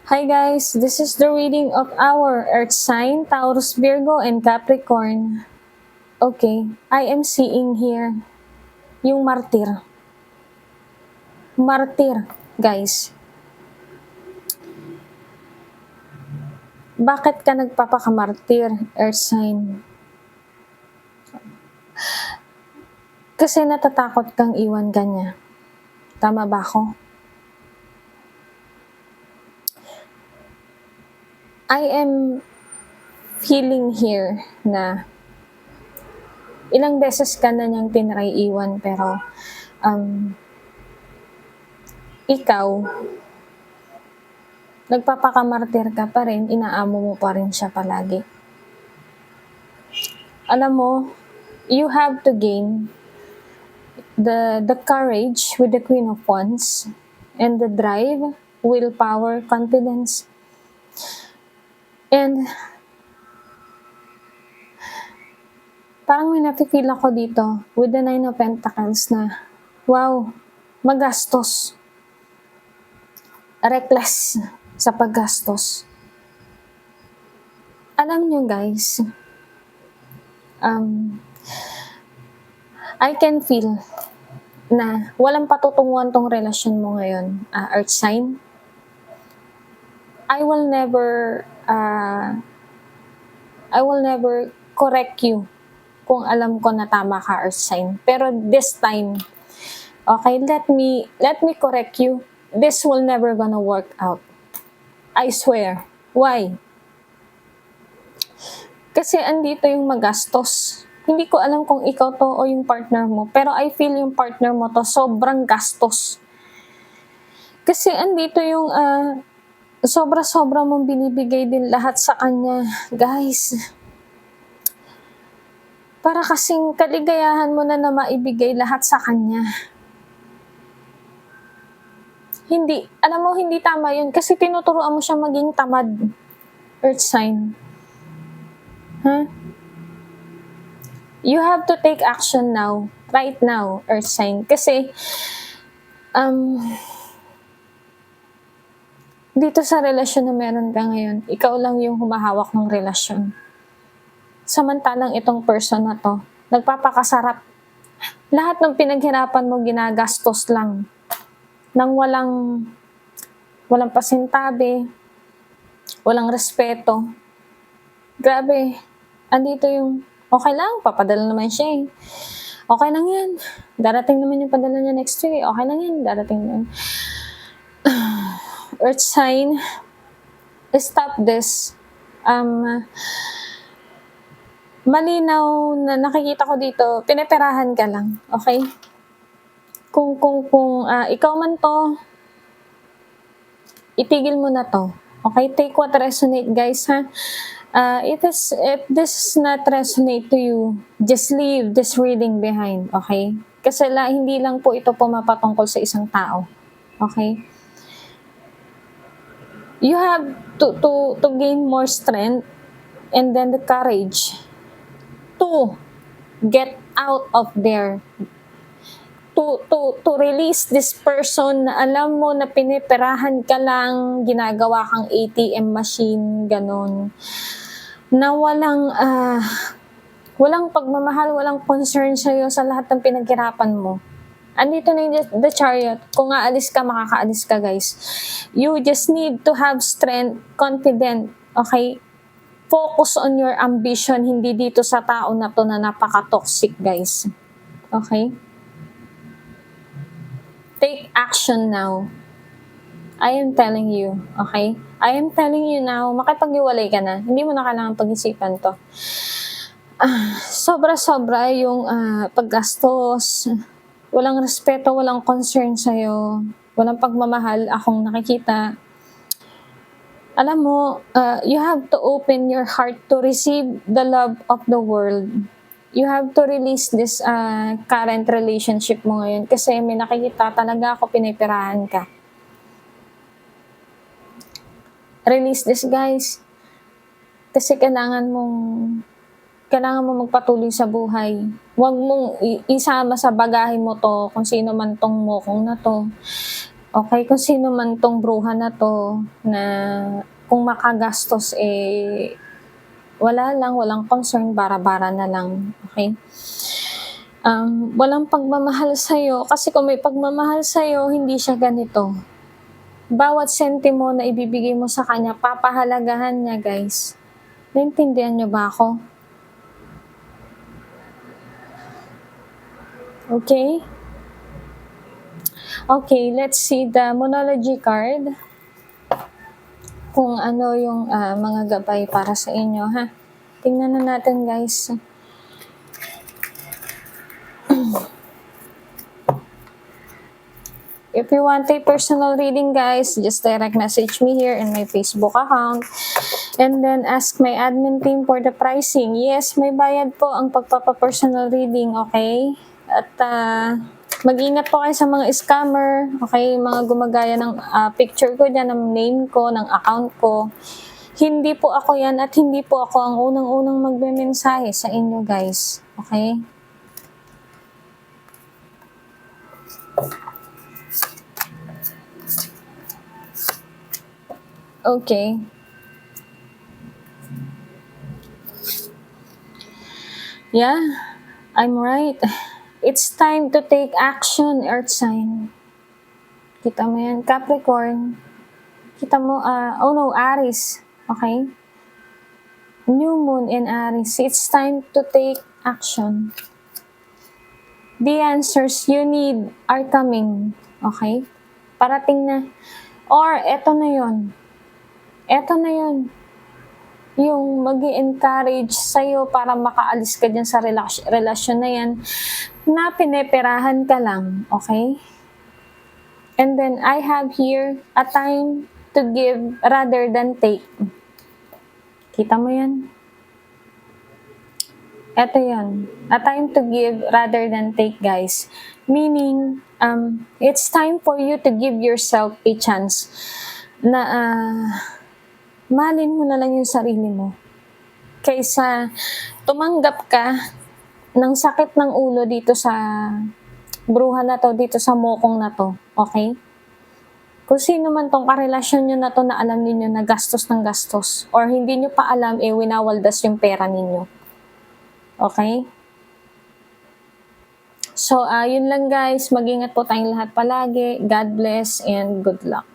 Hi guys, this is the reading of our Earth sign, Taurus, Virgo, and Capricorn. Okay, I am seeing here yung martir. Martir, guys. Bakit ka nagpapakamartir, Earth sign? Kasi natatakot kang iwan ka niya. Tama ba ako? I am feeling here na ilang beses ka na niyang tinry iwan pero ikaw, nagpapakamartir ka pa rin, inaamo mo pa rin siya palagi. Alam mo, you have to gain the courage with the Queen of Wands and the drive, willpower, confidence. And parang may napipil ako dito with the Nine of Pentacles na, wow, magastos. Reckless sa paggastos. Alam nyo guys, I can feel na walang patutunguhan tong relasyon mo ngayon, Earth sign. I will never correct you kung alam ko na tama ka, Earth sign. Pero this time, okay, let me correct you. This will never gonna work out. I swear. Why? Kasi andito yung magastos. Hindi ko alam kung ikaw to o yung partner mo, pero I feel yung partner mo to sobrang gastos. Kasi andito yung sobra-sobra mong binibigay din lahat sa kanya. Guys, para kasing kaligayahan mo na maibigay lahat sa kanya. Hindi, alam mo, hindi tama yun. Kasi tinuturuan mo siya maging tamad. Earth sign. Huh? You have to take action now. Right now, Earth sign. Kasi, dito sa relasyon na meron ka ngayon, ikaw lang yung humahawak ng relasyon. Samantalang itong person na to, nagpapakasarap. Lahat ng pinaghirapan mo ginagastos lang. Nang walang pasintabi, walang respeto. Grabe, andito yung, okay lang, papadala naman siya eh. Okay lang yan. Darating naman yung padala niya next week. Okay lang yan, darating naman. Earth sign, stop this. Malinaw na nakikita ko dito, pineperahan ka lang, okay? Kung ikaw man to, itigil mo na to. Okay, take what resonate guys ha. If this is not resonate to you, just leave this reading behind, okay? Kasi hindi lang po ito pumapatungkol sa isang tao. Okay? You have to gain more strength and then the courage to get out of there. To release this person na alam mo na piniperahan ka lang, ginagawa kang ATM machine, ganon. Na walang pagmamahal, walang concern sa'yo sa lahat ng pinaghirapan mo. Andito na yung the chariot. Kung aalis ka, makakaalis ka guys. You just need to have strength, confident, okay? Focus on your ambition, hindi dito sa tao na to na napaka-toxic guys. Okay? Take action now. I am telling you, okay? I am telling you now, makipag-iwalay ka na. Hindi mo na kailangan pag-isipan to. Sobra-sobra yung paggastos, walang respeto, walang concern sa'yo, walang pagmamahal akong nakikita. Alam mo, you have to open your heart to receive the love of the world. You have to release this current relationship mo ngayon kasi may nakikita talaga ako pinipirahan ka. Release this guys. Kasi kailangan mo magpatuloy sa buhay. Huwag mong isama sa bagahe mo to kung sino man tong mokong na to. Okay, kung sino man 'tong bruha na 'to na kung makagastos, wala lang, walang concern, bara-bara na lang, okay? Walang pagmamahal sa'yo kasi kung may pagmamahal sa'yo, hindi siya ganito. Bawat sentimo na ibibigay mo sa kanya, papahalagahan niya, guys. Naintindihan niyo ba ako? Okay? Okay, let's see the Monology card. Kung ano yung mga gabay para sa inyo, ha? Tingnan na natin, guys. If you want a personal reading, guys, just direct message me here in my Facebook account. And then ask my admin team for the pricing. Yes, may bayad po ang pagpapa-personal reading, okay? At mag-ingat po kayo sa mga scammer, okay? Mga gumagaya ng picture ko dyan, ng name ko, ng account ko. Hindi po ako yan at hindi po ako ang unang-unang magme-mensahe sa inyo, guys. Okay? Okay. Yeah, I'm right. It's time to take action, Earth sign. Kita mo yan, Capricorn. Kita mo, Aries. Okay? New Moon in Aries. It's time to take action. The answers you need are coming. Okay? Parating na. Or, eto na yon. Eto na yon. Yung mag-i-encourage sa'yo para makaalis ka dyan sa relasyon na yan, na pineperahan ka lang, okay? And then, I have here a time to give rather than take. Kita mo yan? Eto yan. A time to give rather than take, guys. Meaning, it's time for you to give yourself a chance na mahalin mo na lang yung sarili mo. Kaysa tumanggap ka ng sakit ng ulo dito sa bruha na to, dito sa mokong na to. Okay? Kung sino man tong karelasyon nyo na to na alam niyo na gastos ng gastos or hindi nyo pa alam, winawaldas yung pera ninyo. Okay? So, yun lang guys. Mag-ingat po tayong lahat palagi. God bless and good luck.